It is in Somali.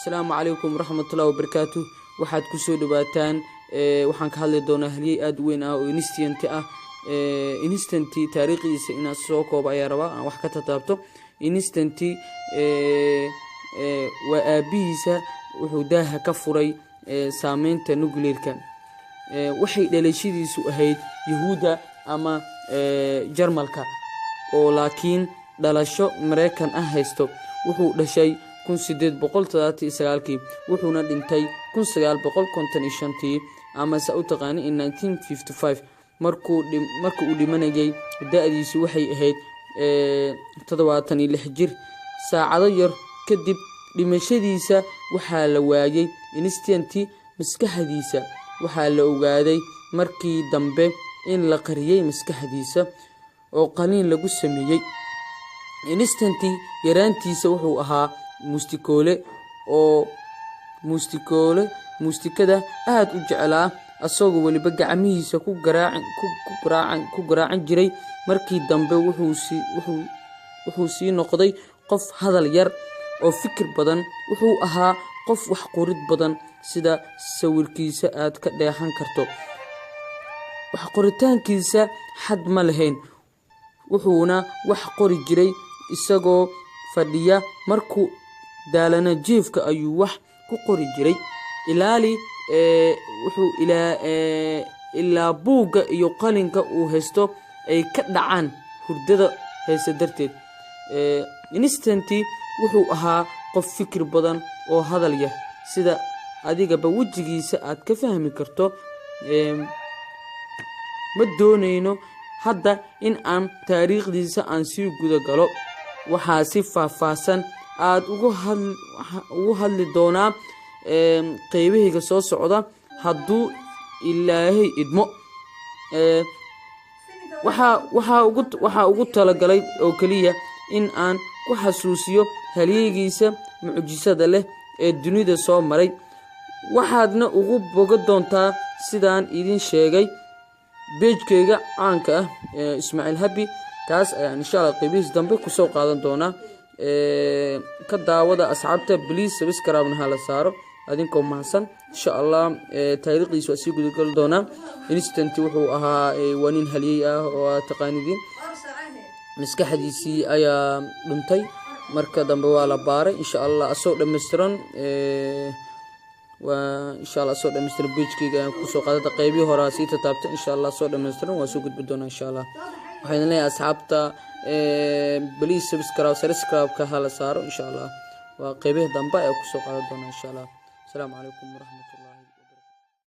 السلام عليكم ورحمة الله وبركاته. waxaad ku soo dhawaataan waxaan ka hadli doonaa haliyay aad weyn ah oo instanti taariikhiisa in soo koob ayaa rabaa aan wax ka taabto. instanti waa aabihiisa wuxuu daaha ka furay saameynta nuclearka. waxay dhalashadiisu ahayd Yahuuda ama Jarmalka oo laakiin dhalasho Mareykan ah haysto. wuxuu dhashay 1839 wuxuuna dhintay 1955 ama sa u taqaani in 1955 markuu uu dhimanayay da'diisu waxay ahayd 76 jir. saacado yar kadib dhimashadiisa waxaa la waayay instanti maskaxdiisa. waxaa la ogaaday markii dambe in la qariyay maskaxdiisa oo qaliin lagu sameeyay. instanti yaraantiisa wuxuu ahaa mustikada aad u jeclaa asagoo waliba gacmihiisa ku garaacan jiray. markii dambe wuxuu sii noqday qof hadal yar oo fikir badan. wuxuu ahaa qof wax qorid badan sida sawirkiisa aad ka dheehan karto. wax qoritaankiisa xad ma lahayn, wuxuuna wax qori jiray isagoo fadhiya. markuu daalana jiifka ayuu wax ku qori jiray. ilaa buugga iyo qalinka uu haysto ay ka dhacaan hurdada haysa darteed. instanti wuxuu ahaa qof fikir badan oo hadal yar sida adigaba wejigiisa aad ka fahmi karto. ma doonayno hadda in aan taariikhdiisa aan sii guda galo. waxaa si faahfaahsan aad ugu hadli doonaa qeybahiga soo socda hadduu Ilaahay idmo. waxaa ugu talagalay oo kaliya in aan ku xasuusiyo haliyaygiisa mucjisada leh ee dunida soo maray. waxaadna ugu boga doontaa sidaan idin sheegay page-kayga caanka ah Ismaaciil Habi. taas ayaan insha Allah qeybihiisa dambe ku soo qaadan doonaa. ka daawada asxaabta please subscribe hala saaro adinkoo mahadsan. insha Allah taariikhdiisa si guud gal doonaa. instanti wuxuu ahaa wanin haliyay ah oo taqaanidiin maskaxdiisii ayaa dhuntay. marka dambe waa la baaray insha Allah asoo dhameystiran. insha Allah soo dhameystiran page-kayga ku soo qaadada qeybihi hore si taabta insha Allah soo dhameystiran waa soo gudbi doonaa insha Allah. waxaan leeyahay asxaabta please subscribe ka hala saaro insha Allah. waa qeybaha dambe ee ku soo qaadan doonaa insha Allah. السلام عليكم ورحمة الله.